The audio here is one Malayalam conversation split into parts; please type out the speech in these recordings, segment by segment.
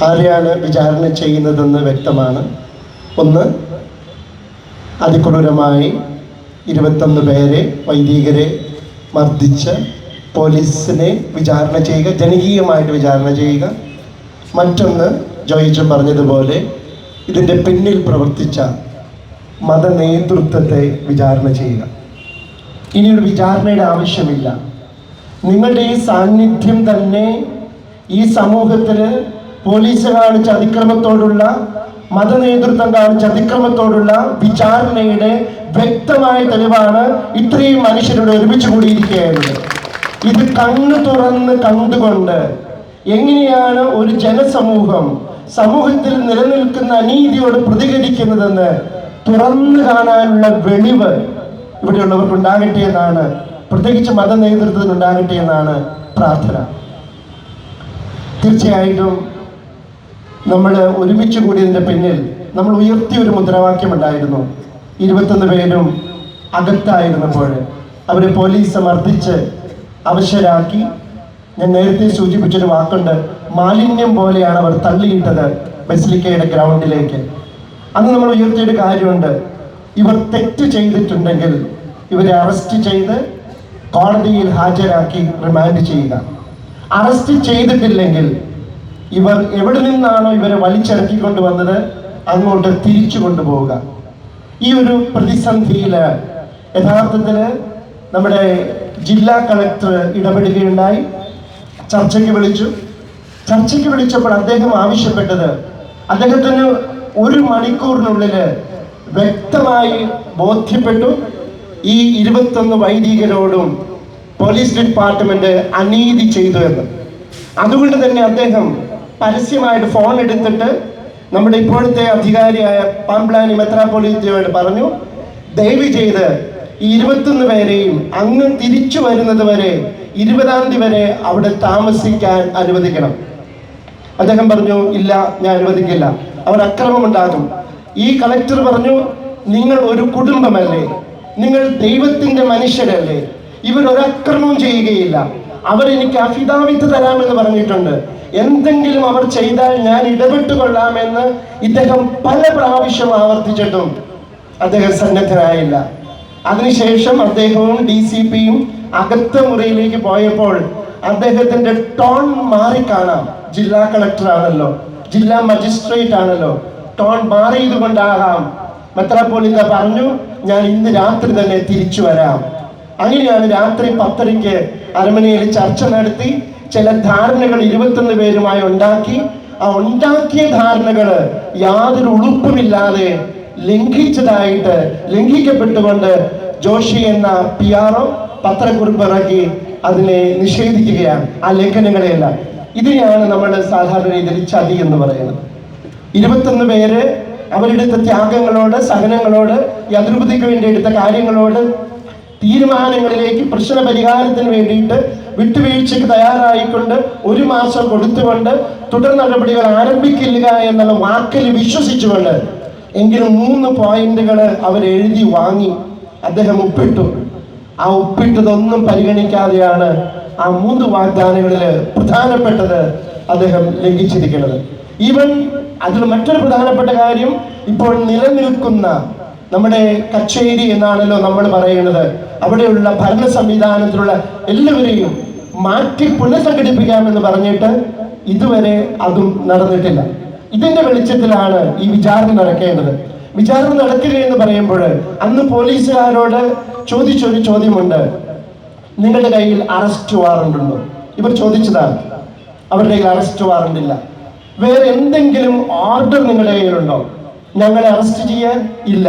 ആരെയാണ് വിചാരണ ചെയ്യുന്നതെന്ന് വ്യക്തമാണ്. ഒന്ന്, അതിക്രൂരമായി 21 പേരെ വൈദികരെ മർദ്ദിച്ച് പോലീസിനെ വിചാരണ ചെയ്യുക, ജനകീയമായിട്ട് വിചാരണ ചെയ്യുക. മറ്റൊന്ന്, ജോയിച്ചൻ പറഞ്ഞതുപോലെ ഇതിൻ്റെ പിന്നിൽ പ്രവർത്തിച്ച മതനേതൃത്വത്തെ വിചാരണ ചെയ്യുക. ഇനിയൊരു വിചാരണയുടെ ആവശ്യമില്ല. നിങ്ങളുടെ ഈ സാന്നിധ്യം തന്നെ ഈ സമൂഹത്തിൽ പോലീസ് കാണിച്ച അതിക്രമത്തോടുള്ള, മതനേതൃത്വം കാണിച്ച അതിക്രമത്തോടുള്ള വിചാരണയുടെ വ്യക്തമായ തെളിവാണ് ഇത്രയും മനുഷ്യരുടെ ഒരുമിച്ച് കൂടിയിരിക്കുകയായിരുന്നത്. ഇത് കണ്ണു തുറന്ന് കണ്ടുകൊണ്ട് എങ്ങനെയാണ് ഒരു ജനസമൂഹം സമൂഹത്തിൽ നിലനിൽക്കുന്ന അനീതിയോട് പ്രതികരിക്കുന്നതെന്ന് തുറന്നു കാണാനുള്ള വെളിവ് ഇവിടെയുള്ളവർക്ക് ഉണ്ടാകട്ടെ എന്നാണ്, പ്രത്യേകിച്ച് മത നേതൃത്വത്തിന് ഉണ്ടാകട്ടെ എന്നാണ് പ്രാർത്ഥന. തീർച്ചയായിട്ടും നമ്മൾ ഒരുമിച്ച് കൂടിയതിൻ്റെ പിന്നിൽ നമ്മൾ ഉയർത്തിയ ഒരു മുദ്രാവാക്യം ഉണ്ടായിരുന്നു. 21 പേരും അകത്തായിരുന്നപ്പോൾ അവരെ പോലീസ് മർദ്ദിച്ച് അവശരാക്കി. ഞാൻ നേരത്തെ സൂചിപ്പിച്ചൊരു വാക്കുണ്ട്, മാലിന്യം പോലെയാണ് അവർ തള്ളിയിട്ടത് ബസിലിക്കയുടെ ഗ്രൗണ്ടിലേക്ക്. അന്ന് നമ്മൾ ഉയർത്തിയൊരു കാര്യമുണ്ട്, ഇവർ തെറ്റ് ചെയ്തിട്ടുണ്ടെങ്കിൽ ഇവരെ അറസ്റ്റ് ചെയ്ത് കോടതിയിൽ ഹാജരാക്കി റിമാൻഡ് ചെയ്യുക. അറസ്റ്റ് ചെയ്തിട്ടില്ലെങ്കിൽ ഇവർ എവിടെ നിന്നാണോ ഇവരെ വലിച്ചിറക്കിക്കൊണ്ട് വന്നത് അങ്ങോട്ട് തിരിച്ചു കൊണ്ടുപോവുക. ഈ ഒരു പ്രതിസന്ധിയിൽ യഥാർത്ഥത്തിൽ നമ്മുടെ ജില്ലാ കളക്ടർ ഇടപെടുകയുണ്ടായി. ചർച്ചയ്ക്ക് വിളിച്ചപ്പോൾ അദ്ദേഹം ആവശ്യപ്പെട്ടത്, അദ്ദേഹത്തിന് 1 മണിക്കൂറിനുള്ളിൽ വ്യക്തമായി ബോധ്യപ്പെട്ടു ഈ 21 വൈദികരോടും പോലീസ് ഡിപ്പാർട്ട്മെന്റ് അനീതി ചെയ്തു എന്ന്. അതുകൊണ്ട് തന്നെ അദ്ദേഹം പരസ്യമായിട്ട് ഫോൺ എടുത്തിട്ട് നമ്മുടെ ഇപ്പോഴത്തെ അധികാരിയായ പാമ്പ്ലാനി മെത്രാപ്പൊലീത്തയോട് പറഞ്ഞു, ദയവ് ചെയ്ത് ഈ 21 പേരെയും അങ്ങ് തിരിച്ചു വരുന്നത് വരെ 20-ാം തീയതി വരെ അവിടെ താമസിക്കാൻ അനുവദിക്കണം. അദ്ദേഹം പറഞ്ഞു, ഇല്ല, ഞാൻ അനുവദിക്കില്ല, അവർ അക്രമമുണ്ടാകും. ഈ കളക്ടർ പറഞ്ഞു, നിങ്ങൾ ഒരു കുടുംബമല്ലേ, നിങ്ങൾ ദൈവത്തിന്റെ മനുഷ്യരല്ലേ, ഇവരൊരക്രമവും ചെയ്യുകയില്ല, അവരെനിക്ക് അഫിദാവിത്ത് തരാമെന്ന് പറഞ്ഞിട്ടുണ്ട്, എന്തെങ്കിലും അവർ ചെയ്താൽ ഞാൻ ഇടപെട്ടുകൊള്ളാമെന്ന് ഇദ്ദേഹം പല പ്രാവശ്യം ആവർത്തിച്ചിട്ടും അദ്ദേഹം സന്നദ്ധനായില്ല. അതിനുശേഷം അദ്ദേഹവും DCPയും അകത്ത മുറിയിലേക്ക് പോയപ്പോൾ അദ്ദേഹത്തിന്റെ ടോൺ മാറിക്കാണാം. ജില്ലാ കളക്ടർ ആണല്ലോ, ജില്ലാ മജിസ്ട്രേറ്റ് ആണല്ലോ, ടോൺ മാറിയതുകൊണ്ടാകാം മെത്രാപ്പൊലീത്ത പറഞ്ഞു, ഞാൻ ഇന്ന് രാത്രി തന്നെ തിരിച്ചു വരാം. അങ്ങനെയാണ് രാത്രി 10:30 അരമനയിൽ ചർച്ച നടത്തി ചില ധാരണകൾ 21 പേരുമായി ഉണ്ടാക്കി. ആ ഉണ്ടാക്കിയ ധാരണകൾ യാതൊരു ഉളുപ്പുമില്ലാതെ ലംഘിക്കപ്പെട്ടുകൊണ്ട് ജോഷി എന്ന PRO പത്രക്കുറിപ്പ് ഇറക്കി അതിനെ നിഷേധിക്കുകയാണ്, ആ ലേഖനങ്ങളെയെല്ലാം. ഇതിനെയാണ് നമ്മൾ സാധാരണ രീതിയിൽ ചതി എന്ന് പറയുന്നത്. 21 പേര് അവരെടുത്ത ത്യാഗങ്ങളോട്, സഹനങ്ങളോട്, ഈ അതിർപതിക്ക് വേണ്ടി എടുത്ത കാര്യങ്ങളോട്, തീരുമാനങ്ങളിലേക്ക് പ്രശ്ന പരിഹാരത്തിന് വേണ്ടിയിട്ട് വിട്ടുവീഴ്ചയ്ക്ക് തയ്യാറായിക്കൊണ്ട് 1 മാസം കൊടുത്തുകൊണ്ട് തുടർ നടപടികൾ ആരംഭിക്കില്ല എന്നുള്ള വാക്കിൽ വിശ്വസിച്ചുകൊണ്ട് എങ്കിലും 3 പോയിന്റുകൾ അവരെഴുതി വാങ്ങി അദ്ദേഹം ഒപ്പിട്ടു. ആ ഒപ്പിട്ടതൊന്നും പരിഗണിക്കാതെയാണ് ആ 3 വാഗ്ദാനങ്ങളിൽ പ്രധാനപ്പെട്ടത് അദ്ദേഹം ലംഘിച്ചിരിക്കുന്നത്. ഈവൻ അതിൽ മറ്റൊരു പ്രധാനപ്പെട്ട കാര്യം, ഇപ്പോൾ നിലനിൽക്കുന്ന നമ്മുടെ കച്ചേരി എന്നാണല്ലോ നമ്മൾ പറയുന്നത്, അവിടെയുള്ള ഭരണ സംവിധാനത്തിലുള്ള എല്ലാവരെയും മാറ്റി പുനഃസംഘടിപ്പിക്കാമെന്ന് പറഞ്ഞിട്ട് ഇതുവരെ അതും നടന്നിട്ടില്ല. ഇതിന്റെ വെളിച്ചത്തിലാണ് ഈ വിചാരണ നടക്കേണ്ടത്. വിചാരണ നടക്കുക എന്ന് പറയുമ്പോൾ അന്ന് പോലീസുകാരോട് ചോദിച്ചൊരു ചോദ്യമുണ്ട്, നിങ്ങളുടെ കയ്യിൽ അറസ്റ്റ് വാറണ്ട് ഉണ്ടോ? ഇവർ ചോദിച്ചതാണ്. അവരുടെ കയ്യിൽ അറസ്റ്റ് വാറണ്ട് ഇല്ല. വേറെ എന്തെങ്കിലും ഓർഡർ നിങ്ങളുടെ കയ്യിലുണ്ടോ ഞങ്ങളെ അറസ്റ്റ് ചെയ്യാൻ? ഇല്ല.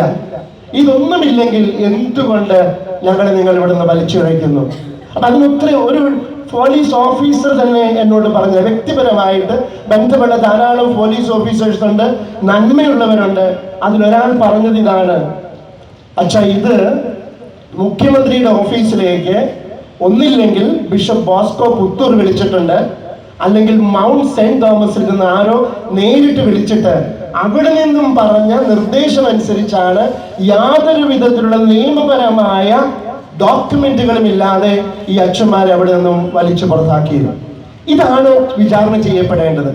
ഇതൊന്നുമില്ലെങ്കിൽ എന്തുകൊണ്ട് ഞങ്ങളെ നിങ്ങൾ ഇവിടെ നിന്ന് വലിച്ചുഴയ്ക്കുന്നു? അപ്പൊ അതിനൊത്തിരി ഒരു പോലീസ് ഓഫീസർ തന്നെ എന്നോട് പറഞ്ഞ, വ്യക്തിപരമായിട്ട് ബന്ധപ്പെട്ട ധാരാളം പോലീസ് ഓഫീസേഴ്സ് ഉണ്ട്, നന്മയുള്ളവരുണ്ട്. അതിലൊരാൾ പറഞ്ഞത് ഇതാണ്, അച്ഛാ, ഇത് മുഖ്യമന്ത്രിയുടെ ഓഫീസിലേക്ക് ഒന്നില്ലെങ്കിൽ ബിഷപ്പ് ബോസ്കോ പുത്തൂർ വിളിച്ചിട്ടുണ്ട്, അല്ലെങ്കിൽ മൗണ്ട് സെന്റ് തോമസിൽ നിന്ന് ആരോ നേരിട്ട് വിളിച്ചിട്ട് അവിടെ നിന്നും പറഞ്ഞ നിർദ്ദേശം അനുസരിച്ചാണ് യാതൊരു വിധത്തിലുള്ള നിയമപരമായ ഡോക്യുമെന്റുകളും ഇല്ലാതെ ഈ അച്ഛന്മാരെ അവിടെ നിന്നും വലിച്ചു പുറത്താക്കിയത്. ഇതാണ് വിചാരണ ചെയ്യപ്പെടേണ്ടത്.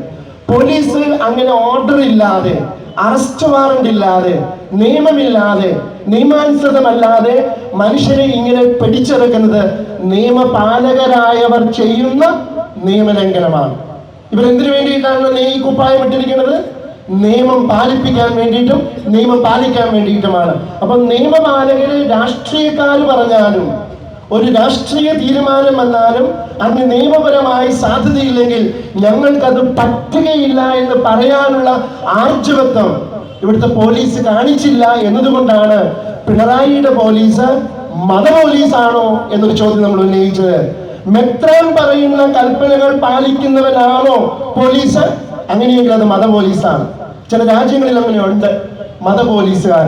പോലീസ് അങ്ങനെ ഓർഡർ ഇല്ലാതെ, അറസ്റ്റ് വാറണ്ട് ഇല്ലാതെ, നിയമമില്ലാതെ, നിയമാനുസൃതമല്ലാതെ മനുഷ്യരെ ഇങ്ങനെ പിടിച്ചെടുക്കുന്നത് നിയമപാലകരായവർ ചെയ്യുന്ന നിയമലംഘനമാണ്. ഇവരെന്തിനു വേണ്ടിയിട്ടാണ് ഈ കുപ്പായം ഇട്ടിരിക്കുന്നത്? നിയമം പാലിപ്പിക്കാൻ വേണ്ടിയിട്ടും നിയമം പാലിക്കാൻ വേണ്ടിയിട്ടുമാണ്. അപ്പൊ നിയമപാലകര് രാഷ്ട്രീയക്കാർ പറഞ്ഞാലും ഒരു രാഷ്ട്രീയ തീരുമാനം വന്നാലും അതിന് നിയമപരമായി സാധ്യതയില്ലെങ്കിൽ ഞങ്ങൾക്കത് പറ്റുകയില്ല എന്ന് പറയാനുള്ള ആർജവത്വം ഇവിടുത്തെ പോലീസ് കാണിച്ചില്ല എന്നതുകൊണ്ടാണ് പിണറായിയുടെ പോലീസ് മത പോലീസാണോ എന്നൊരു ചോദ്യം നമ്മൾ ഉന്നയിച്ചത്. മെത്രാൻ പറയുന്ന കൽപ്പനകൾ പാലിക്കുന്നവനാണോ പോലീസ്? അങ്ങനെയെങ്കിൽ അത് മത പോലീസാണ്. ചില രാജ്യങ്ങളിൽ അങ്ങനെ ഉണ്ട് മത പോലീസുകാർ.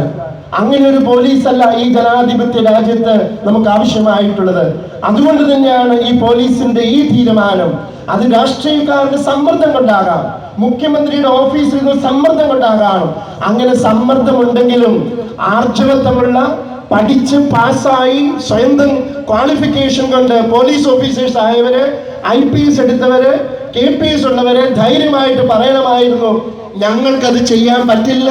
അങ്ങനെ ഒരു പോലീസല്ല ഈ ജനാധിപത്യ രാജ്യത്ത് നമുക്ക് ആവശ്യമായിട്ടുള്ളത്. അതുകൊണ്ട് തന്നെയാണ് ഈ പോലീസിന്റെ ഈ തീരുമാനം. അത് രാഷ്ട്രീയക്കാരുടെ സമ്മർദ്ദം കൊണ്ടാകാം, മുഖ്യമന്ത്രിയുടെ ഓഫീസിൽ നിന്ന് സമ്മർദ്ദം കൊണ്ടാകാം. അങ്ങനെ സമ്മർദ്ദമുണ്ടെങ്കിലും ആർജവത്വമുള്ള, പഠിച്ച് പാസ്സായി സ്വയം ക്വാളിഫിക്കേഷൻ കൊണ്ട് പോലീസ് ഓഫീസേഴ്സ് ആയവര്, IPS എടുത്തവര്, KPS ഉള്ളവരെ ധൈര്യമായിട്ട് പറയണമായിരുന്നു, ഞങ്ങൾക്കത് ചെയ്യാൻ പറ്റില്ല,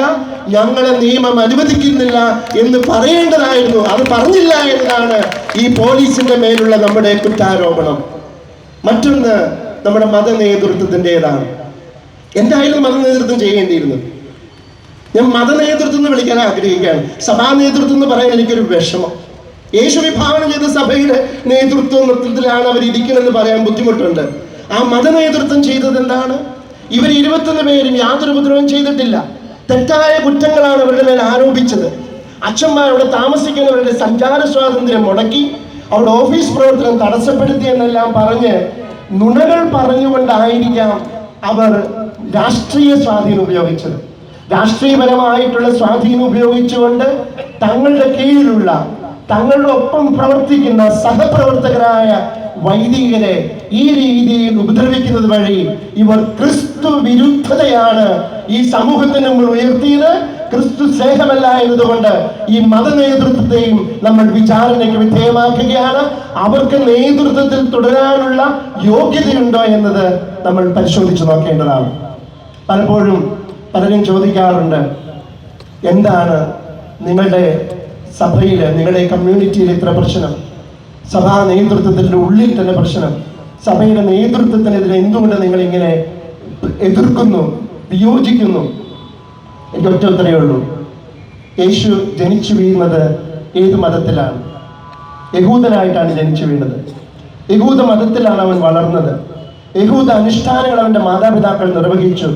ഞങ്ങളെ നിയമം അനുവദിക്കുന്നില്ല എന്ന് പറയേണ്ടതായിരുന്നു. അത് പറഞ്ഞില്ല എന്നതാണ് ഈ പോലീസിന്റെ മേലുള്ള നമ്മുടെ കുറ്റാരോപണം. മറ്റൊന്ന് നമ്മുടെ മത നേതൃത്വത്തിൻ്റെതാണ്. എന്തായാലും മത നേതൃത്വം ചെയ്യേണ്ടിയിരുന്നു. ഞാൻ മത നേതൃത്വം എന്ന് വിളിക്കാൻ ആഗ്രഹിക്കുകയാണ്. സഭാ നേതൃത്വം എന്ന് പറയാൻ എനിക്കൊരു വിഷമം. യേശു വിഭാവനം ചെയ്ത സഭയുടെ നേതൃത്വത്തിലാണ് അവർ ഇരിക്കണമെന്ന് പറയാൻ ബുദ്ധിമുട്ടുണ്ട്. ആ മത നേതൃത്വം ചെയ്തത് എന്താണ്? ഇവർ 21 പേരും യാതൊരു ഉപദ്രവം ചെയ്തിട്ടില്ല. തെറ്റായ കുറ്റങ്ങളാണ് അവരുടെ മേൽ ആരോപിച്ചത്. അച്ഛന്മാർ അവിടെ താമസിക്കുന്നവരുടെ സഞ്ചാര സ്വാതന്ത്ര്യം മുടക്കി, അവരുടെ ഓഫീസ് പ്രവർത്തനം തടസ്സപ്പെടുത്തി എന്നെല്ലാം പറഞ്ഞ് നുണകൾ പറഞ്ഞുകൊണ്ടായിരിക്കാം അവർ രാഷ്ട്രീയ സ്വാധീനം ഉപയോഗിച്ചത്. രാഷ്ട്രീയപരമായിട്ടുള്ള സ്വാധീനം ഉപയോഗിച്ചുകൊണ്ട് തങ്ങളുടെ കീഴിലുള്ള, തങ്ങളുടെ ഒപ്പം പ്രവർത്തിക്കുന്ന സഹപ്രവർത്തകരായ വൈദികരെ ഈ രീതിയിൽ ഉപദ്രവിക്കുന്നത് വഴി ഇവർ ക്രിസ്തു വിരുദ്ധതയാണ് ഈ സമൂഹത്തിന് മുമ്പിൽ ഉയർത്തിയത്. ക്രിസ്തു സ്നേഹമല്ല എന്നതുകൊണ്ട് ഈ മത നേതൃത്വത്തെയും നമ്മൾ വിചാരണയ്ക്ക് വിധേയമാക്കുകയാണ്. അവർക്ക് നേതൃത്വത്തിൽ തുടരാനുള്ള യോഗ്യതയുണ്ടോ എന്നത് നമ്മൾ പരിശോധിച്ചു നോക്കേണ്ടതാണ്. പലപ്പോഴും പലരും ചോദിക്കാറുണ്ട്, എന്താണ് നിങ്ങളുടെ സഭയിൽ, നിങ്ങളുടെ കമ്മ്യൂണിറ്റിയിൽ ഇത്ര പ്രശ്നം? സഭാ നേതൃത്വത്തിൻ്റെ ഉള്ളിൽ തന്നെ പ്രശ്നം. സഭയുടെ നേതൃത്വത്തിനെതിരെ എന്തുകൊണ്ട് നിങ്ങൾ ഇങ്ങനെ എതിർക്കുന്നു, വിയോജിക്കുന്നു? എനിക്ക് ഒറ്റ ഉത്തരവേ ഉള്ളൂ. യേശു ജനിച്ചു വീഴുന്നത് ഏത് മതത്തിലാണ്? യഹൂദനായിട്ടാണ് ജനിച്ചു വീണത്. യഹൂദ മതത്തിലാണ് അവൻ വളർന്നത്. യഹൂദ അനുഷ്ഠാനങ്ങൾ അവൻ്റെ മാതാപിതാക്കൾ നിർവഹിച്ചു.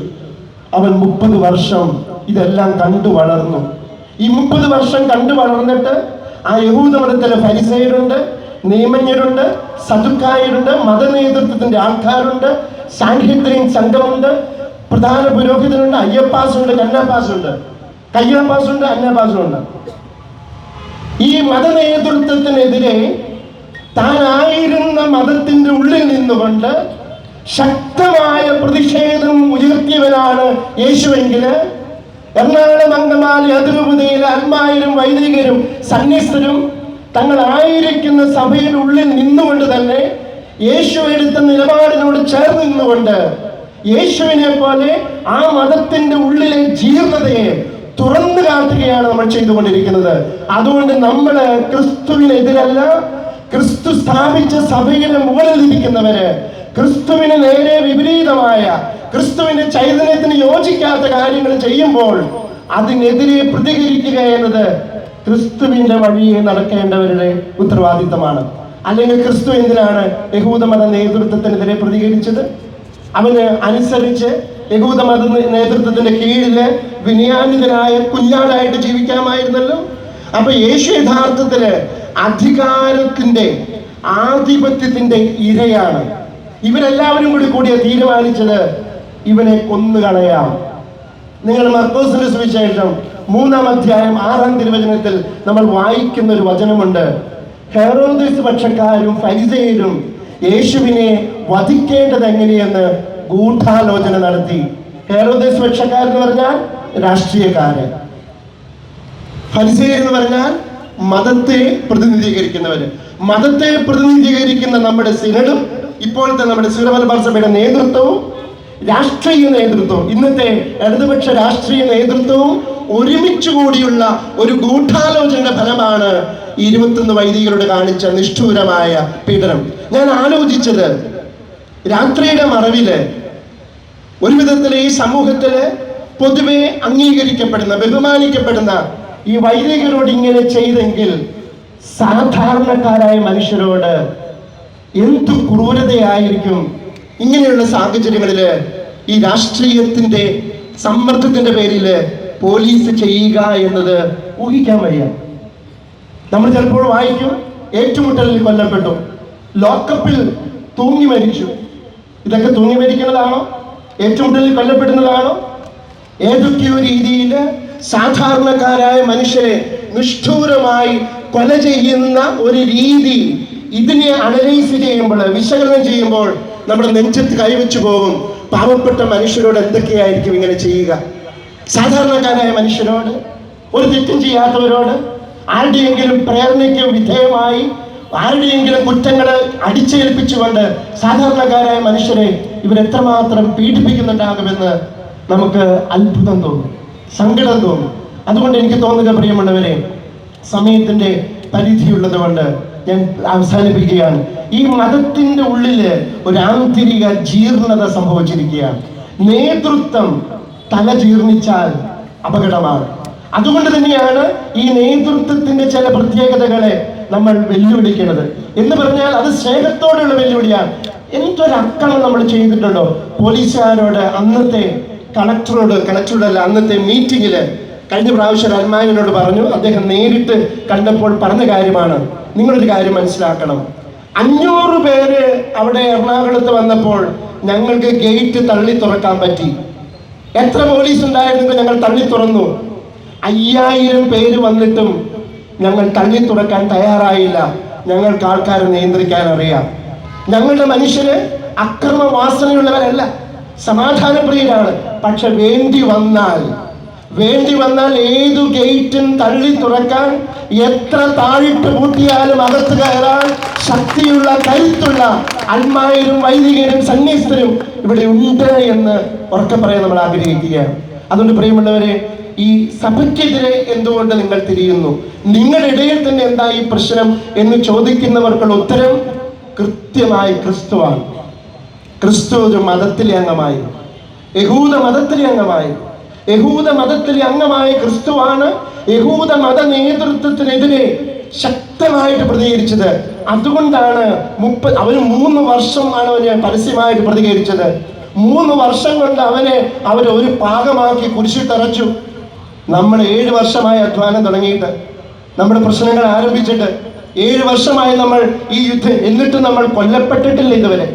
അവൻ 30 വർഷം ഇതെല്ലാം കണ്ടു വളർന്നു. ഈ 30 വർഷം കണ്ടു വളർന്നിട്ട് ആ യഹൂദ മതത്തിലെ ഫരിസേയരുണ്ട്, നിയമജ്ഞരുണ്ട്, സദുക്കായരുണ്ട്, മത നേതൃത്വത്തിന്റെ ആൾക്കാരുണ്ട്, സാൻഹെദ്രിൻ സംഘമുണ്ട്, പ്രധാന പുരോഹിതനുണ്ട്, അയ്യപ്പാസുണ്ട്, കന്നാപ്പാസുണ്ട്, കയ്യാപ്പാസുണ്ട്, അന്നാപ്പാസുണ്ട്. ഈ മത നേതൃത്വത്തിനെതിരെ താനായിരുന്ന മതത്തിന്റെ ഉള്ളിൽ നിന്നുകൊണ്ട് ശക്തമായ പ്രതിഷേധം ഉയർത്തിയവനാണ് യേശുവെങ്കില് എറണാകുളം അങ്കമാലി അതിരൂപതയിലെ 1000 വൈദികരും സന്യസ്തരും തങ്ങളായിരിക്കുന്ന സഭയുടെ ഉള്ളിൽ നിന്നുകൊണ്ട് തന്നെ യേശു എടുത്ത നിലപാടിനോട് ചേർന്ന് നിന്നുകൊണ്ട് യേശുവിനെ പോലെ ആ മതത്തിന്റെ ഉള്ളിലെ ജീർണതയെ തുറന്നു കാട്ടുകയാണ് നമ്മൾ ചെയ്തുകൊണ്ടിരിക്കുന്നത്. അതുകൊണ്ട് നമ്മൾ ക്രിസ്തുവിനെതിരല്ല, ക്രിസ്തു സ്ഥാപിച്ച സഭയുടെ മുകളിൽ ഇരിക്കുന്നവര് ക്രിസ്തുവിന് നേരെ വിപരീതമായ, ക്രിസ്തുവിന്റെ ചൈതന്യത്തിന് യോജിക്കാത്ത കാര്യങ്ങൾ ചെയ്യുമ്പോൾ അതിനെതിരെ പ്രതികരിക്കുക എന്നത് ക്രിസ്തുവിന്റെ വഴിയെ നടക്കേണ്ടവരുടെ ഉത്തരവാദിത്തമാണ്. അല്ലെങ്കിൽ ക്രിസ്തു എന്തിനാണ് യഹൂദമത നേതൃത്വത്തിനെതിരെ പ്രതികരിച്ചത്? അവന് അനുസരിച്ച് യഹൂദമത നേതൃത്വത്തിന്റെ കീഴില് വിനയാന്വിതനായ കുഞ്ഞാടായിട്ട് ജീവിക്കാമായിരുന്നല്ലോ. അപ്പൊ യേശു യഥാർത്ഥത്തില് അധികാരത്തിന്റെ, ആധിപത്യത്തിന്റെ ഇരയാണ്. ഇവരെല്ലാവരും കൂടി തീരുമാനിച്ചത് ഇവനെ കൊന്നുകളയാം. നിങ്ങൾ മർക്കോസിന്റെ സുവിശേഷം 3-ാം അധ്യായം 6-ാം തിരുവചനത്തിൽ നമ്മൾ വായിക്കുന്ന ഒരു വചനമുണ്ട്. ഹെറോദസ് പക്ഷക്കാരും ഫരിസേയരും യേശുവിനെ വധിക്കേണ്ടത് എങ്ങനെയെന്ന് ഗൂഢാലോചന നടത്തി. ഹെറോദസ് പക്ഷക്കാരെന്ന് പറഞ്ഞാൽ രാഷ്ട്രീയക്കാര്, ഫരിസേയരെന്ന് പറഞ്ഞാൽ മതത്തെ പ്രതിനിധീകരിക്കുന്നവര്. മതത്തെ പ്രതിനിധീകരിക്കുന്ന നമ്മുടെ സിനഡും ഇപ്പോഴത്തെ നമ്മുടെ സിറോ മലബാർ സഭയുടെ നേതൃത്വവും രാഷ്ട്രീയ നേതൃത്വം, ഇന്നത്തെ ഇടതുപക്ഷ രാഷ്ട്രീയ നേതൃത്വവും ഒരുമിച്ച് കൂടിയുള്ള ഒരു ഗൂഢാലോചനയുടെ ഫലമാണ് 21 വൈദികരോട് കാണിച്ച നിഷ്ഠൂരമായ പീഡനം. ഞാൻ ആലോചിച്ചത്, രാത്രിയുടെ മറവില് ഒരു വിധത്തിൽ ഈ സമൂഹത്തില് പൊതുവെ അംഗീകരിക്കപ്പെടുന്ന, ബഹുമാനിക്കപ്പെടുന്ന ഈ വൈദികരോട് ഇങ്ങനെ ചെയ്തെങ്കിൽ സാധാരണക്കാരായ മനുഷ്യരോട് എന്തു ക്രൂരതയായിരിക്കും ഇങ്ങനെയുള്ള സാഹചര്യങ്ങളില് ഈ രാഷ്ട്രീയത്തിന്റെ സമ്മർദ്ദത്തിന്റെ പേരില് പോലീസ് ചെയ്യുക എന്നത് ഊഹിക്കാൻ വയ്യ. നമ്മൾ ചിലപ്പോൾ വായിക്കും, ഏറ്റുമുട്ടലിൽ കൊല്ലപ്പെട്ടു, ലോക്കപ്പിൽ തൂങ്ങി മരിച്ചു. ഇതൊക്കെ തൂങ്ങി മരിക്കുന്നതാണോ? ഏറ്റുമുട്ടലിൽ കൊല്ലപ്പെടുന്നതാണോ? ഏതൊക്കെയോ രീതിയിൽ സാധാരണക്കാരായ മനുഷ്യരെ നിഷ്ഠൂരമായി കൊല ചെയ്യുന്ന ഒരു രീതി, ഇതിനെ അനലൈസ് ചെയ്യുമ്പോൾ, വിശകലനം ചെയ്യുമ്പോൾ നമ്മുടെ നെഞ്ചത്ത് കൈവച്ചു പോകും. പാവപ്പെട്ട മനുഷ്യരോട് എന്തൊക്കെയായിരിക്കും ഇങ്ങനെ ചെയ്യുക? സാധാരണക്കാരായ മനുഷ്യരോട്, ഒരു തെറ്റും ചെയ്യാത്തവരോട്, ആരുടെയെങ്കിലും പ്രേരണയ്ക്ക് വിധേയമായി ആരുടെയെങ്കിലും കുറ്റങ്ങൾ അടിച്ചേൽപ്പിച്ചുകൊണ്ട് സാധാരണക്കാരായ മനുഷ്യരെ ഇവരെത്രമാത്രം പീഡിപ്പിക്കുന്നുണ്ടാകുമെന്ന് നമുക്ക് അത്ഭുതം തോന്നും, സങ്കടം തോന്നും. അതുകൊണ്ട് എനിക്ക് തോന്നുക, പ്രിയമുള്ളവരെ, സമയത്തിന്റെ പരിധിയുള്ളത് കൊണ്ട് ഞാൻ അവസാനിപ്പിക്കുകയാണ്. ഈ മതത്തിന്റെ ഉള്ളില് ഒരു ആന്തരിക ജീർണത സംഭവിച്ചിരിക്കുകയാണ്. നേതൃത്വം തല ജീർണിച്ചാൽ അപകടമാണ്. അതുകൊണ്ട് തന്നെയാണ് ഈ നേതൃത്വത്തിന്റെ ചില പ്രത്യേകതകളെ നമ്മൾ വെല്ലുവിളിക്കുന്നത്. എന്ന് പറഞ്ഞാൽ അത് സ്നേഹത്തോടുള്ള വെല്ലുവിളിയാണ്. എന്തൊരക്രമം നമ്മൾ ചെയ്തിട്ടുണ്ടോ പോലീസുകാരോട്? അന്നത്തെ കളക്ടറോടല്ല, അന്നത്തെ മീറ്റിങ്ങില് കഴിഞ്ഞ പ്രാവശ്യം അൽമാനിനോട് പറഞ്ഞു, അദ്ദേഹം നേരിട്ട് കണ്ടപ്പോൾ പറഞ്ഞ കാര്യമാണ്. നിങ്ങളൊരു കാര്യം മനസ്സിലാക്കണം, 500 പേര് അവിടെ എറണാകുളത്ത് വന്നപ്പോൾ ഞങ്ങൾക്ക് ഗേറ്റ് തള്ളി തുറക്കാൻ പറ്റി. എത്ര പോലീസ് ഉണ്ടായിരുന്നെങ്കിൽ ഞങ്ങൾ തള്ളി തുറന്നു. 5000 പേര് വന്നിട്ടും ഞങ്ങൾ തള്ളി തുറക്കാൻ തയ്യാറായില്ല. ഞങ്ങൾക്ക് ആൾക്കാരെ നിയന്ത്രിക്കാൻ അറിയാം. ഞങ്ങളുടെ മനുഷ്യര് അക്രമ വാസനയുള്ളവരല്ല, സമാധാനപ്രിയരാണ്. പക്ഷെ വേണ്ടി വന്നാൽ ഏതു ഗേറ്റും തള്ളി തുറക്കാൻ, എത്ര താഴിട്ട് പൂട്ടിയാലും അകത്ത് കയറാൻ ശക്തിയുള്ള, കരുത്തുള്ള അൽമായരും വൈദികരും സന്യസ്തരും ഇവിടെ ഉണ്ട് എന്ന് ഉറക്കെ പറയാൻ നമ്മൾ ആഗ്രഹിക്കുകയാണ്. അതുകൊണ്ട് പ്രിയമുള്ളവരെ, ഈ സഭയ്ക്കെതിരെ എന്തുകൊണ്ട് നിങ്ങൾ തിരിയുന്നു? നിങ്ങളുടെ ഇടയിൽ തന്നെ എന്താ ഈ പ്രശ്നം എന്ന് ചോദിക്കുന്നവർക്കുള്ള ഉത്തരം കൃത്യമായി ക്രിസ്തുവാണ്. ക്രിസ്തു ഒരു മതത്തിലെ അംഗമായി, യഹൂദ മതത്തിലെ അംഗമായ ക്രിസ്തുവാണ് യഹൂദ മത നേതൃത്വത്തിനെതിരെ ശക്തമായിട്ട് പ്രതികരിച്ചത്. അതുകൊണ്ടാണ് അവന് 3 വർഷമാണ് അവന് പരസ്യമായിട്ട് പ്രതികരിച്ചത്. 3 വർഷം കൊണ്ട് അവരെ ഒരു പാകമാക്കി കുരിശിട്ടറച്ചു. നമ്മൾ 7 വർഷമായി അധ്വാനം തുടങ്ങിയിട്ട്, നമ്മുടെ പ്രശ്നങ്ങൾ ആരംഭിച്ചിട്ട് 7 വർഷമായി നമ്മൾ ഈ യുദ്ധം, എന്നിട്ട് നമ്മൾ കൊല്ലപ്പെട്ടിട്ടില്ല, ഇതുവരെ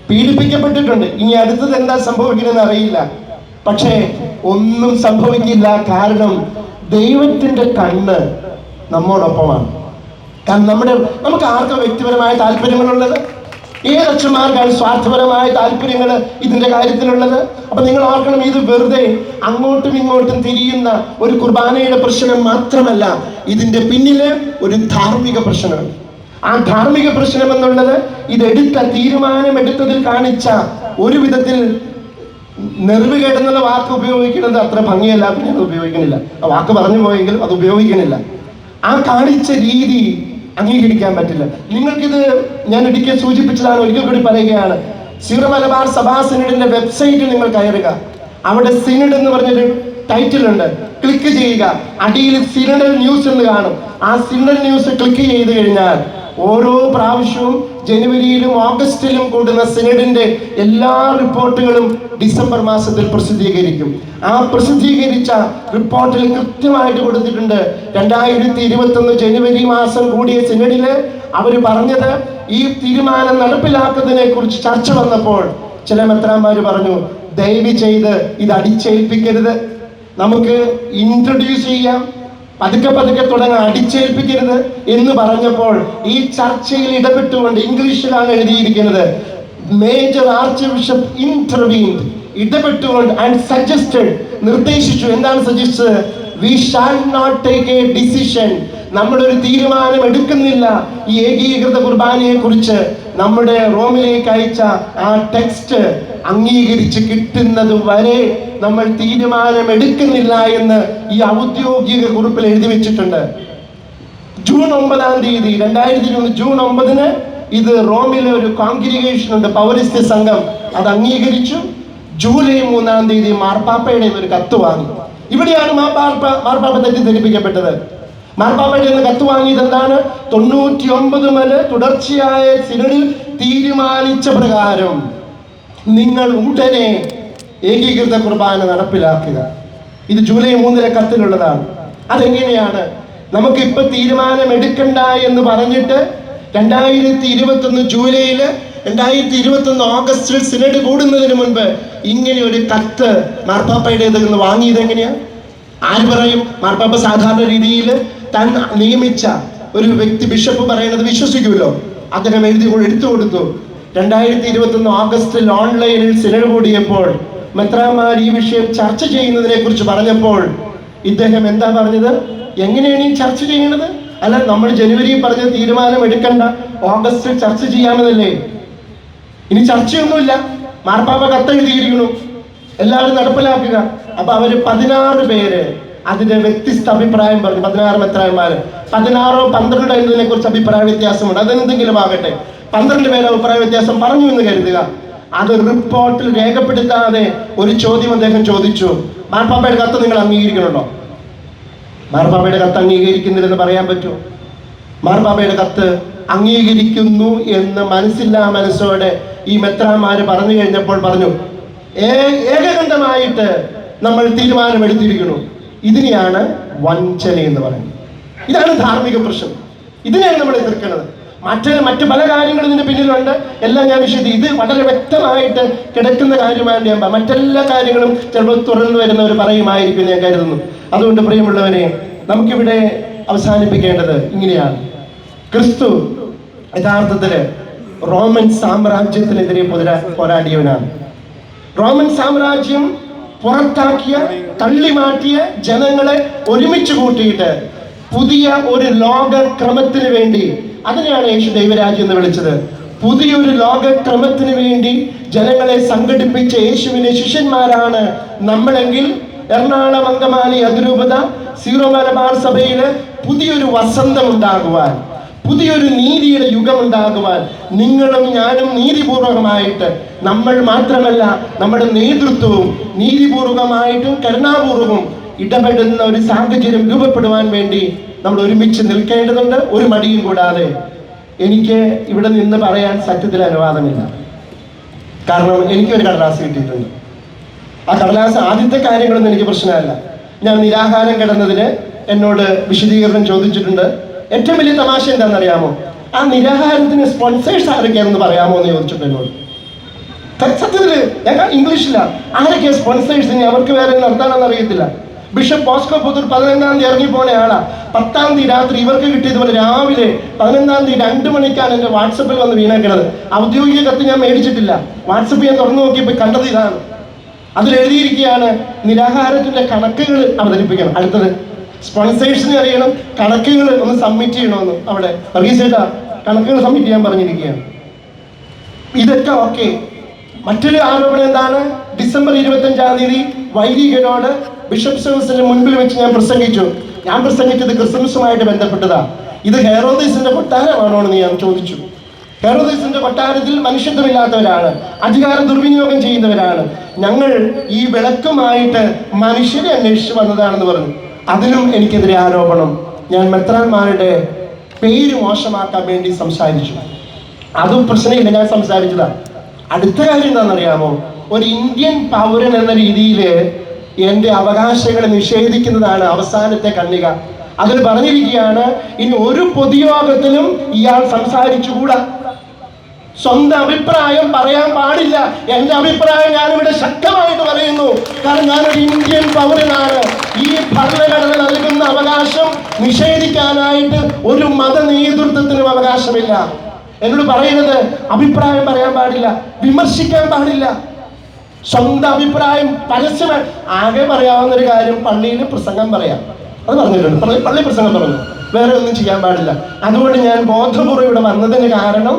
പീഡിപ്പിക്കപ്പെട്ടിട്ടുണ്ട്. ഇനി അടുത്തത് എന്താ സംഭവിക്കണമെന്ന് അറിയില്ല. പക്ഷേ ഒന്നും സംഭവിക്കില്ല. കാരണം ദൈവത്തിന്റെ കണ്ണ് നമ്മോടൊപ്പമാണ്. കാരണം നമുക്ക് ആർക്കാ വ്യക്തിപരമായ താല്പര്യങ്ങളുള്ളത്? ഏതച്ഛന്മാർക്കാണ് സ്വാർത്ഥപരമായ താല്പര്യങ്ങൾ ഇതിന്റെ കാര്യത്തിലുള്ളത്? അപ്പൊ നിങ്ങൾ ഓർക്കണം, ഇത് വെറുതെ അങ്ങോട്ടും ഇങ്ങോട്ടും തിരിയുന്ന ഒരു കുർബാനയുടെ പ്രശ്നം മാത്രമല്ല, ഇതിന്റെ പിന്നില് ഒരു ധാർമ്മിക പ്രശ്നമുണ്ട്. ആ ധാർമ്മിക പ്രശ്നം എന്നുള്ളത് തീരുമാനമെടുത്തതിൽ കാണിച്ച ഒരു വിധത്തിൽ നെറിവുകേടെന്നുള്ള വാക്ക് ഉപയോഗിക്കുന്നത് അത്ര ഭംഗിയല്ല, ഞാൻ ഉപയോഗിക്കുന്നില്ല. ആ വാക്ക് പറഞ്ഞു പോയെങ്കിലും അത് ഉപയോഗിക്കുന്നില്ല. ആ കാണിച്ച രീതി അംഗീകരിക്കാൻ പറ്റില്ല. നിങ്ങൾക്കിത് ഞാൻ ഒരിക്കൽ സൂചിപ്പിച്ചതാണ്, ഒരിക്കൽ കൂടി പറയുകയാണ്. സീറോ മലബാർ സഭാ സിനഡിന്റെ വെബ്സൈറ്റിൽ നിങ്ങൾ കയറുക. അവിടെ സിനഡ് എന്ന് പറഞ്ഞൊരു ടൈറ്റിൽ ഉണ്ട്. ക്ലിക്ക് ചെയ്യുക. അടിയിൽ സിനഡ് ന്യൂസ് എന്ന് കാണും. ആ സിനഡ് ന്യൂസ് ക്ലിക്ക് ചെയ്ത് കഴിഞ്ഞാൽ ഓരോ പ്രാവശ്യവും ജനുവരിയിലും ഓഗസ്റ്റിലും കൂടുന്ന സിനഡിന്റെ എല്ലാ റിപ്പോർട്ടുകളും ഡിസംബർ മാസത്തിൽ പ്രസിദ്ധീകരിക്കും. ആ പ്രസിദ്ധീകരിച്ച റിപ്പോർട്ടിൽ കൃത്യമായിട്ട് കൊടുത്തിട്ടുണ്ട്, 2021 ജനുവരി മാസം കൂടിയ സിനഡില് അവർ പറഞ്ഞത്, ഈ തീരുമാനം നടപ്പിലാക്കുന്നതിനെ കുറിച്ച് ചർച്ച വന്നപ്പോൾ ചില മെത്രാന്മാര് പറഞ്ഞു, ദയവ് ചെയ്ത് ഇത് അടിച്ചേൽപ്പിക്കരുത്, നമുക്ക് ഇൻട്രൊഡ്യൂസ് ചെയ്യാം, പതുക്കെ തുടങ്ങാൻ, അടിച്ചേൽപ്പിക്കരുത് എന്ന് പറഞ്ഞപ്പോൾ ഈ ചർച്ചയിൽ ഇടപെട്ടുകൊണ്ട്, ഇംഗ്ലീഷിലാണ് എഴുതിയിരിക്കുന്നത്, മേജർ ആർച്ച് ബിഷപ്പ് ഇന്റർവീൻഡ്, ഇടപെട്ടുകൊണ്ട് ആൻഡ് സജസ്റ്റഡ്, നിർദ്ദേശിച്ചു. എന്താണ് suggest? We shall not take a decision. നമ്മളൊരു തീരുമാനം എടുക്കുന്നില്ല ഈ ഏകീകൃത കുർബാനയെ കുറിച്ച്. നമ്മുടെ റോമിലേക്ക് അയച്ച ആ ടെക്സ്റ്റ് അംഗീകരിച്ച് കിട്ടുന്നത് വരെ നമ്മൾ തീരുമാനമെടുക്കുന്നില്ല എന്ന് ഈ ഔദ്യോഗിക കുറിപ്പിൽ എഴുതി വെച്ചിട്ടുണ്ട്. ജൂൺ 9 2001 ജൂൺ 9 ഇത് റോമിലെ ഒരു കോൺഗ്രിഗേഷൻ ഉണ്ട്, പൗരസ്ത്യ സംഘം, അത് അംഗീകരിച്ചു. ജൂലൈ 3 മാർപ്പാപ്പയുടെ ഒരു കത്ത് വാങ്ങി. ഇവിടെയാണ് മാർപ്പാപ്പ തെറ്റിദ്ധരിപ്പിക്കപ്പെട്ടത്. മാർപ്പാപ്പയുടെ നിന്ന് കത്ത് വാങ്ങിയത് എന്താണ്? 99 തുടർച്ചയായ സിനഡിൽ തീരുമാനിച്ച പ്രകാരം നിങ്ങൾ ഉടനെ ഏകീകൃത കുർബാന നടപ്പിലാക്കുക. ഇത് ജൂലൈ 3 കത്തിലുള്ളതാണ്. അതെങ്ങനെയാണ്? നമുക്കിപ്പോൾ തീരുമാനം എടുക്കണ്ട എന്ന് പറഞ്ഞിട്ട് 2021 ജൂലൈയിൽ 2021 ഓഗസ്റ്റിൽ സിനഡ് കൂടുന്നതിന് മുൻപ് ഇങ്ങനെ ഒരു കത്ത് മാർപ്പാപ്പയുടെ നിന്ന് വാങ്ങിയത് എങ്ങനെയാ? ആര് പറയും? മാർപ്പാപ്പ സാധാരണ രീതിയിൽ താൻ നിയമിച്ച ഒരു വ്യക്തി ബിഷപ്പ് പറയുന്നത് വിശ്വസിക്കുമല്ലോ. അദ്ദേഹം എടുത്തു കൊടുത്തു. 2021 ഓഗസ്റ്റിൽ ഓൺലൈനിൽ സിനഡ് കൂടിയപ്പോൾ മെത്രാന്മാർ ഈ വിഷയം ചർച്ച ചെയ്യുന്നതിനെ കുറിച്ച് പറഞ്ഞപ്പോൾ ഇദ്ദേഹം എന്താ പറഞ്ഞത്? എങ്ങനെയാണ് ഈ ചർച്ച ചെയ്യുന്നത്? അല്ല, നമ്മൾ ജനുവരിയിൽ പറഞ്ഞ തീരുമാനം എടുക്കണ്ട, ഓഗസ്റ്റിൽ ചർച്ച ചെയ്യാമെന്നല്ലേ? ഇനി ചർച്ചയൊന്നുമില്ല, മാർപ്പാപ്പ കത്തെഴുതിയിരിക്കുന്നു, എല്ലാവരും നടപ്പിലാക്കുക. അപ്പൊ അവര് 16 പേര് അതിന്റെ വ്യത്യസ്ത അഭിപ്രായം പറഞ്ഞു. 16 മെത്രാന്മാര്, 16 12 എന്നതിനെ കുറിച്ച് അഭിപ്രായ വ്യത്യാസമുണ്ട്. അതെന്തെങ്കിലും ആകട്ടെ, 12 പേര് അഭിപ്രായ വ്യത്യാസം പറഞ്ഞു എന്ന് കരുതുക. അത് റിപ്പോർട്ടിൽ രേഖപ്പെടുത്താതെ ഒരു ചോദ്യം അദ്ദേഹം ചോദിച്ചു, മാർപ്പാപ്പയുടെ കത്ത് നിങ്ങൾ അംഗീകരിക്കണുണ്ടോ? മാർപ്പാപ്പയുടെ കത്ത് അംഗീകരിക്കുന്നില്ലെന്ന് പറയാൻ പറ്റുമോ? മാർപ്പാപ്പയുടെ കത്ത് അംഗീകരിക്കുന്നു എന്ന് മനസ്സില്ലാ മനസ്സോടെ ഈ മെത്രാന്മാര് പറഞ്ഞു കഴിഞ്ഞപ്പോൾ പറഞ്ഞു, ഏകകണ്ഠമായിട്ട് നമ്മൾ തീരുമാനമെടുത്തിരിക്കുന്നു. ഇതിനെയാണ് വഞ്ചന എന്ന് പറയുന്നത്. ഇതാണ് ധാർമ്മിക പ്രശ്നം. ഇതിനെയാണ് നമ്മൾ എതിർക്കുന്നത്. മറ്റ് പല കാര്യങ്ങളും ഇതിന്റെ പിന്നിലുണ്ട്. എല്ലാം ഞാൻ ഇത് വളരെ വ്യക്തമായിട്ട് കിടക്കുന്ന കാര്യമായിട്ട് ഞാൻ മറ്റെല്ലാ കാര്യങ്ങളും ചിലപ്പോൾ തുറന്നു വരുന്നവർ പറയുമായിരിക്കും ഞാൻ കരുതുന്നു. അതുകൊണ്ട് പ്രിയമുള്ളവരെ, നമുക്കിവിടെ അവസാനിപ്പിക്കേണ്ടത് ഇങ്ങനെയാണ്. ക്രിസ്തു യഥാർത്ഥത്തില് റോമൻ സാമ്രാജ്യത്തിനെതിരെ പോരാടിയവനാണ്. റോമൻ സാമ്രാജ്യം പുറത്താക്കിയ, തള്ളിമാറ്റിയ ജനങ്ങളെ ഒരുമിച്ച് കൂട്ടിയിട്ട് പുതിയ ഒരു ലോകക്രമത്തിന് വേണ്ടി, അതിനെയാണ് യേശു ദൈവരാജ്യം എന്ന് വിളിച്ചത്. പുതിയൊരു ലോകക്രമത്തിന് വേണ്ടി ജനങ്ങളെ സംഘടിപ്പിച്ച യേശുവിന്റെ ശിഷ്യന്മാരാണ് നമ്മളെങ്കിൽ എറണാകുളം അങ്കമാലി അതിരൂപത സീറോ മലബാർ സഭയില് പുതിയൊരു വസന്തം ഉണ്ടാകുവാൻ, പുതിയൊരു നീതിയുടെ യുഗം ഉണ്ടാകുവാൻ നിങ്ങളും ഞാനും നീതിപൂർവകമായിട്ട്, നമ്മൾ മാത്രമല്ല നമ്മുടെ നേതൃത്വവും നീതിപൂർവകമായിട്ടും കരുണാപൂർവവും ഇടപെടുന്ന ഒരു സാഹചര്യം രൂപപ്പെടുവാൻ വേണ്ടി നമ്മൾ ഒരുമിച്ച് നിൽക്കേണ്ടതുണ്ട്, ഒരു മടിയും കൂടാതെ. എനിക്ക് ഇവിടെ നിന്ന് പറയാൻ സത്യത്തിൽ അനുവാദമില്ല. കാരണം എനിക്കൊരു കടലാസ് കിട്ടിയിട്ടുണ്ട്. ആ കടലാസ് ആദ്യത്തെ കാര്യങ്ങളൊന്നും എനിക്ക് പ്രശ്നമല്ല. ഞാൻ നിരാഹാരം കിടന്നതിന് എന്നോട് വിശദീകരണം ചോദിച്ചിട്ടുണ്ട്. ഏറ്റവും വലിയ തമാശ എന്താണെന്നറിയാമോ? ആ നിരാഹാരത്തിന് സ്പോൺസേഴ്സ് ആരൊക്കെയാണെന്ന് പറയാമോ എന്ന് ചോദിച്ചിട്ടുണ്ട് എന്നോട്. സത്യത്തില് ഞാൻ ഇംഗ്ലീഷിലാണ്, ആരൊക്കെയാ സ്പോൺസേഴ്സ്? അവർക്ക് വേറെ നടത്താനെന്ന് അറിയത്തില്ല. ബിഷപ്പ് ബോസ്കോ പുത്തൂർ 15-ാം തീയതി ഇറങ്ങിപ്പോണ ആളാ. 10-ാം തീയതി രാത്രി ഇവർക്ക് കിട്ടിയതുപോലെ രാവിലെ 11-ാം തീയതി 2 മണിക്കാണ് എൻ്റെ വാട്സപ്പിൽ വന്ന് വീണേക്കണത്. ഔദ്യോഗിക കത്ത് ഞാൻ മേടിച്ചിട്ടില്ല. വാട്സപ്പ് ഞാൻ തുറന്നു നോക്കിയപ്പോൾ കണ്ടത് ഇതാണ്. അതിലെഴുതിയിരിക്കുകയാണ്, നിരാഹാരത്തിന്റെ കണക്കുകൾ അവതരിപ്പിക്കണം. അടുത്തത് സ്പോൺസേഴ്സിനെ അറിയണം, കണക്കുകൾ ഒന്ന് സബ്മിറ്റ് ചെയ്യണമെന്ന്. അവിടെ വർഗീസേട്ടാ കണക്കുകൾ സബ്മിറ്റ് ചെയ്യാൻ പറഞ്ഞിരിക്കുകയാണ്. ഇതൊക്കെ ഓക്കെ. മറ്റൊരു ആരോപണം എന്താണ്? ഡിസംബർ 25-ാം തീയതി വൈദികരോട് ബിഷപ്പ് സർവീസിന് മുൻപിൽ വെച്ച് ഞാൻ പ്രസംഗിച്ചു. ഞാൻ പ്രസംഗിച്ചത് ക്രിസ്മസുമായിട്ട് ബന്ധപ്പെട്ടതാ. ഇത് ഹെറോദീസിന്റെ കൊട്ടാരമാണോ എന്ന് ഞാൻ ചോദിച്ചു. ഹെറോദീസിന്റെ കൊട്ടാരത്തിൽ മനുഷ്യത്വമില്ലാത്തവരാണ്, അധികാരം ദുർവിനിയോഗം ചെയ്യുന്നവരാണ്. ഞങ്ങൾ ഈ വിളക്കുമായിട്ട് മനുഷ്യരെ അന്വേഷിച്ച് വന്നതാണെന്ന് പറഞ്ഞു. അതിനും എനിക്കെതിരെ ആരോപണം. ഞാൻ മെത്രാന്മാരുടെ പേര് മോശമാക്കാൻ വേണ്ടി സംസാരിച്ചു. അതും പ്രശ്നമില്ല, ഞാൻ സംസാരിച്ചതാ. അടുത്ത കാര്യം എന്താണെന്നറിയാമോ? ഒരു ഇന്ത്യൻ പൗരൻ എന്ന രീതിയിൽ എൻ്റെ അവകാശങ്ങളെ നിഷേധിക്കുന്നതാണ് അവസാനത്തെ കണ്ണിക. അതിൽ പറഞ്ഞിരിക്കുകയാണ്, ഇനി ഒരു പൊതുയോഗത്തിലും ഇയാൾ സംസാരിച്ചുകൂടാ, സ്വന്തം അഭിപ്രായം പറയാൻ പാടില്ല. എൻ്റെ അഭിപ്രായം ഞാനിവിടെ ശക്തമായിട്ട് പറയുന്നു. കാരണം ഞാനൊരു ഇന്ത്യൻ പൗരനാണ്. ഈ ഭരണഘടന നൽകുന്ന അവകാശം നിഷേധിക്കാനായിട്ട് ഒരു മത നേതൃത്വത്തിനും അവകാശമില്ല. എന്നോട് പറയുന്നത് അഭിപ്രായം പറയാൻ പാടില്ല, വിമർശിക്കാൻ പാടില്ല, സ്വന്തം അഭിപ്രായം പരസ്യമായി. ആകെ പറയാവുന്ന ഒരു കാര്യം പള്ളിയിൽ പ്രസംഗം പറയാം, അത് പറഞ്ഞിട്ടുണ്ട്. പള്ളി പ്രസംഗം പറഞ്ഞു, വേറെ ഒന്നും ചെയ്യാൻ പാടില്ല. അതുകൊണ്ട് ഞാൻ ബോധപൂർവ്വം ഇവിടെ വന്നതിന് കാരണം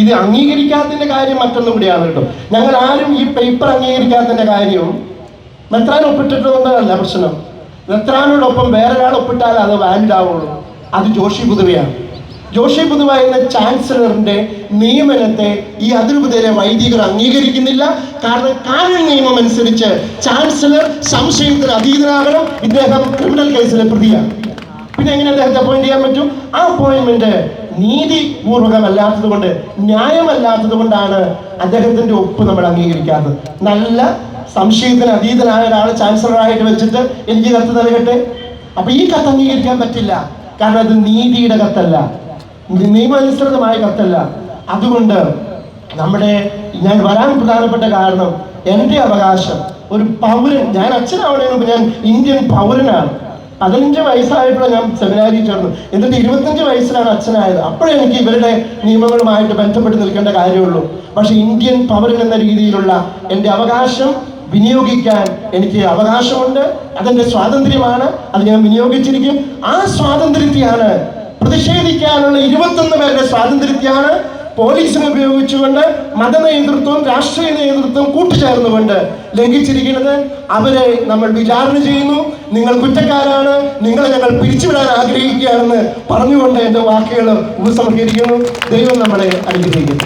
ഇത് അംഗീകരിക്കാത്തതിന്റെ കാര്യം മറ്റൊന്നും കൂടിയാണ് കേട്ടോ. ഞങ്ങൾ ആരും ഈ പേപ്പർ അംഗീകരിക്കാത്തതിന്റെ കാര്യം മെത്രാൻ ഒപ്പിട്ടിട്ടുകൊണ്ടല്ല പ്രശ്നം. മെത്രാനോടൊപ്പം വേറൊരാൾ ഒപ്പിട്ടാൽ അത് വാലിഡ് ആവുള്ളൂ. അത് ജോഷി പുതുവയാണ്. ജോഷി പുതുവ എന്ന ചാൻസലറിന്റെ നിയമനത്തെ ഈ അതിരൂപതയിലെ വൈദികർ അംഗീകരിക്കുന്നില്ല. കാരണം കാനൂൻ നിയമം അനുസരിച്ച് ചാൻസലർ സംശയത്തിന് അതീതനാകണം. ഇദ്ദേഹം ക്രിമിനൽ കേസിലെ പ്രതിയാണ്. പിന്നെ എങ്ങനെ അദ്ദേഹത്തെ അപ്പോയിന്റ് ചെയ്യാൻ പറ്റും? ആ അപ്പോയിന്റ്മെന്റ് നീതിപൂർവകമല്ലാത്തത് കൊണ്ട്, ന്യായമല്ലാത്തത് കൊണ്ടാണ് അദ്ദേഹത്തിന്റെ ഒപ്പ് നമ്മൾ അംഗീകരിക്കാത്തത്. നല്ല സംശയത്തിന് അതീതനായ ഒരാൾ ചാൻസലറായിട്ട് വെച്ചിട്ട് എനിക്ക് കത്ത് നൽകട്ടെ. അപ്പൊ ഈ കത്ത് അംഗീകരിക്കാൻ പറ്റില്ല. കാരണം അത് നീതിയുടെ കത്തല്ല, നിയമാനുസൃതമായ കത്തല്ല. അതുകൊണ്ട് ഞാൻ വരാൻ പ്രധാനപ്പെട്ട കാരണം എൻ്റെ അവകാശം ഒരു പൗരൻ, ഞാൻ അച്ഛനാവണതിന് മുമ്പ് ഞാൻ ഇന്ത്യൻ പൗരനാണ്. 15 വയസ്സായപ്പോഴാണ് ഞാൻ സെമിനാരിയിൽ ചേർന്നു. എന്നിട്ട് 25 വയസ്സിലാണ് അച്ഛനായത്. അപ്പോഴേ എനിക്ക് ഇവരുടെ നിയമങ്ങളുമായിട്ട് ബന്ധപ്പെട്ട് നിൽക്കേണ്ട കാര്യമുള്ളൂ. പക്ഷെ ഇന്ത്യൻ പൗരൻ എന്ന രീതിയിലുള്ള എൻ്റെ അവകാശം വിനിയോഗിക്കാൻ എനിക്ക് അവകാശമുണ്ട്. അതെന്റെ സ്വാതന്ത്ര്യമാണ്. അത് ഞാൻ വിനിയോഗിച്ചിരിക്കും. ആ സ്വാതന്ത്ര്യത്തെയാണ്, പ്രതിഷേധിക്കാനുള്ള 21 പേരുടെ സ്വാതന്ത്ര്യത്തെയാണ് പോലീസിനെ ഉപയോഗിച്ചുകൊണ്ട് മതനേതൃത്വം, രാഷ്ട്രീയ നേതൃത്വം കൂട്ടിച്ചേർന്നുകൊണ്ട് ലംഘിച്ചിരിക്കുന്നത്. അവരെ നമ്മൾ വിചാരണ ചെയ്യുന്നു. നിങ്ങൾ കുറ്റക്കാരാണ്, നിങ്ങളെ ഞങ്ങൾ പിരിച്ചുവിടാൻ ആഗ്രഹിക്കുകയാണെന്ന് പറഞ്ഞുകൊണ്ട് എൻ്റെ വാക്കുകൾ ഉപസംഹരിക്കുന്നു. ദൈവം നമ്മളെ അനുഗ്രഹിക്കുന്നു.